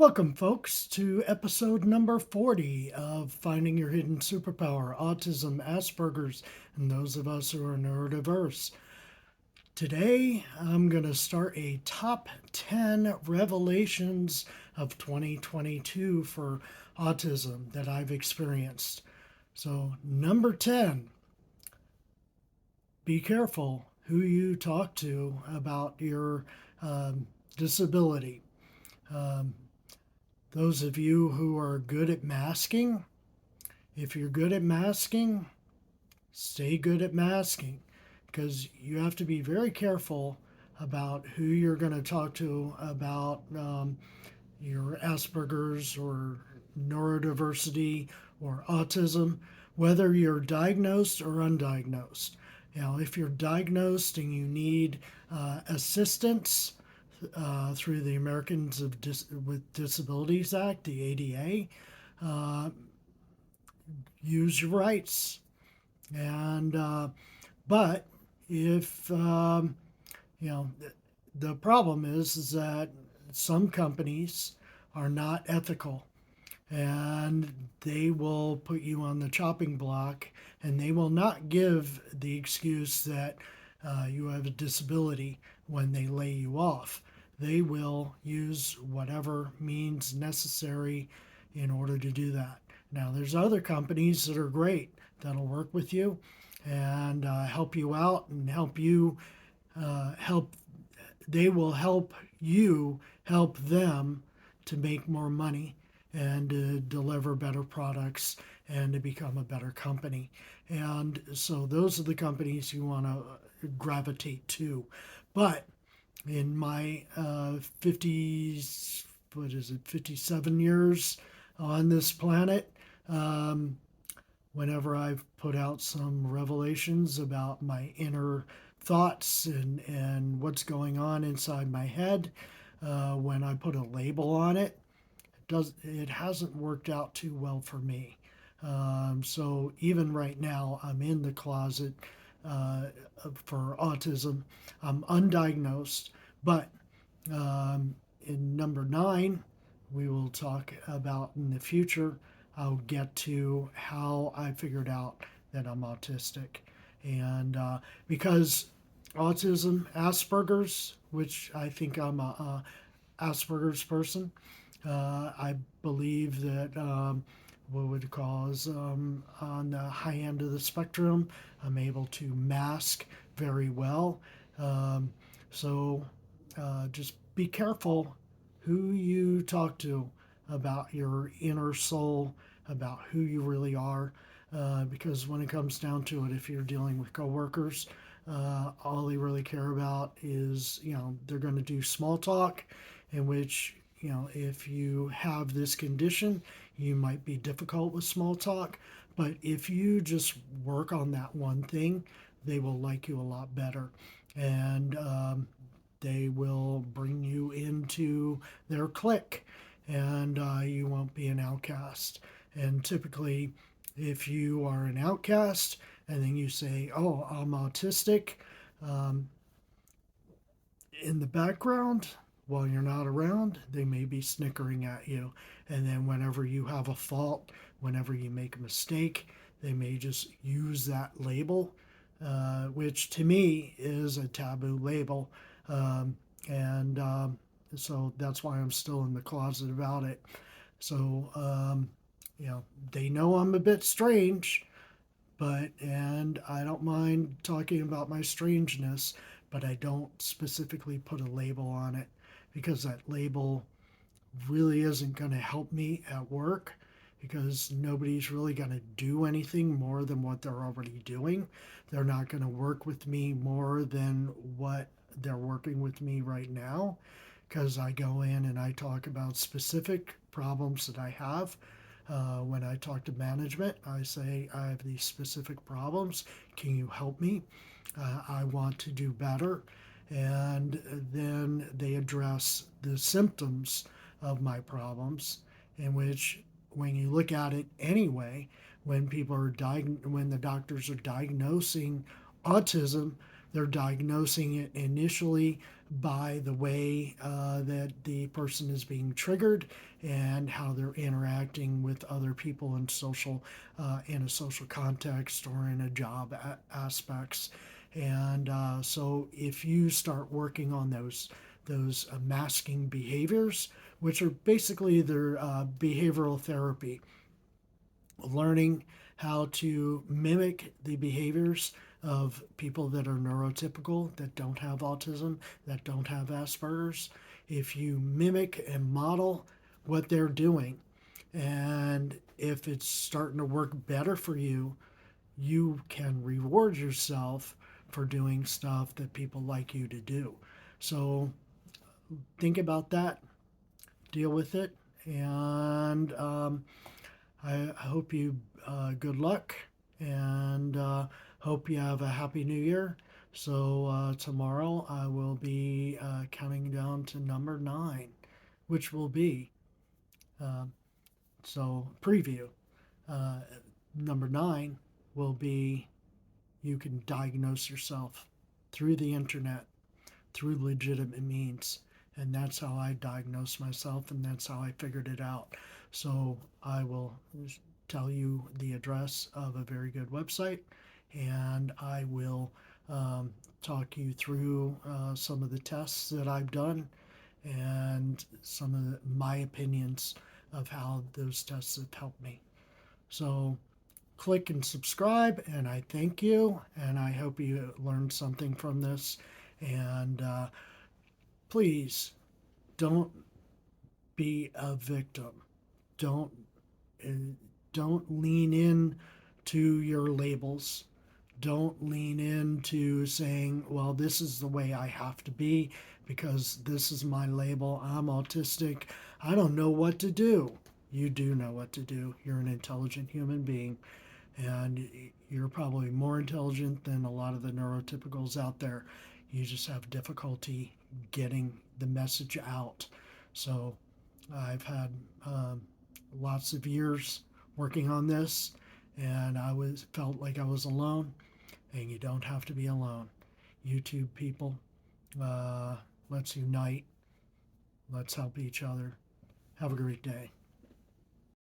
Welcome, folks, to episode number 40 of Finding Your Hidden Superpower Autism, Asperger's, and those of us who are neurodiverse. Today, I'm going to start a top 10 revelations of 2022 for autism that I've experienced. So, number 10, be careful who you talk to about your disability. Um, those of you who are good at masking, if you're good at masking, stay good at masking because you have to be very careful about who you're going to talk to about your Asperger's or neurodiversity or autism, whether you're diagnosed or undiagnosed. If you're diagnosed and you need assistance through the Americans with Disabilities Act, the ADA, use your rights. And but if the problem is that some companies are not ethical, and they will put you on the chopping block, and they will not give the excuse that you have a disability when they lay you off. They will use whatever means necessary in order to do that. Now, there's other companies that are great that'll work with you and help you out and help you help. They will help you help them to make more money and to deliver better products and to become a better company. And so those are the companies you want to gravitate to. But in my 50s, 57 years on this planet, whenever I've put out some revelations about my inner thoughts and what's going on inside my head, when I put a label on it, it hasn't worked out too well for me. So even right now, I'm in the closet for autism. I'm undiagnosed, but in number 9, we will talk about in the future. I'll get to how I figured out that I'm autistic. And because autism, Asperger's, which I think I'm a Asperger's person, I believe that what would cause on the high end of the spectrum, I'm able to mask very well. So just be careful who you talk to about your inner soul, about who you really are. Because when it comes down to it, if you're dealing with coworkers, all they really care about is, they're going to do small talk, in which, if you have this condition, you might be difficult with small talk. But if you just work on that one thing, they will like you a lot better. And they will bring you into their clique, and you won't be an outcast. And typically, if you are an outcast and then you say, "Oh, I'm autistic," um, in the background, while you're not around, they may be snickering at you. And then whenever you have a fault, whenever you make a mistake, they may just use that label, which to me is a taboo label. And So that's why I'm still in the closet about it. So, they know I'm a bit strange, and I don't mind talking about my strangeness, but I don't specifically put a label on it because that label really isn't going to help me at work, because nobody's really going to do anything more than what they're already doing. They're not going to work with me more than what they're working with me right now, because I go in and I talk about specific problems that I have. When I talk to management, I say, I have these specific problems. Can you help me? I want to do better. And then they address the symptoms of my problems, in which, when you look at it anyway, when when the doctors are diagnosing autism, they're diagnosing it initially by the way that the person is being triggered and how they're interacting with other people in a social context or in a job aspects. And so if you start working on those masking behaviors, which are basically their behavioral therapy, learning how to mimic the behaviors of people that are neurotypical, that don't have autism, that don't have Asperger's. If you mimic and model what they're doing, and if it's starting to work better for you, you can reward yourself for doing stuff that people like you to do. So think about that, deal with it, and I hope you good luck, and hope you have a happy new year. So tomorrow I will be counting down to number 9, which will be uh, so preview. Uh, Number 9 will be you can diagnose yourself through the internet, through legitimate means. And that's how I diagnosed myself, and that's how I figured it out. So I will tell you the address of a very good website, and I will talk you through some of the tests that I've done and some of my opinions of how those tests have helped me. So click and subscribe, and I thank you, and I hope you learned something from this. And please don't be a victim. Don't uh, don't lean in to your labels. Don't lean into saying, well, this is the way I have to be because this is my label. I'm autistic. I don't know what to do. You do know what to do. You're an intelligent human being, and you're probably more intelligent than a lot of the neurotypicals out there. You just have difficulty getting the message out. So I've had lots of years working on this, and I was felt like I was alone. And you don't have to be alone. YouTube people, uh, let's unite. Let's help each other. Have a great day.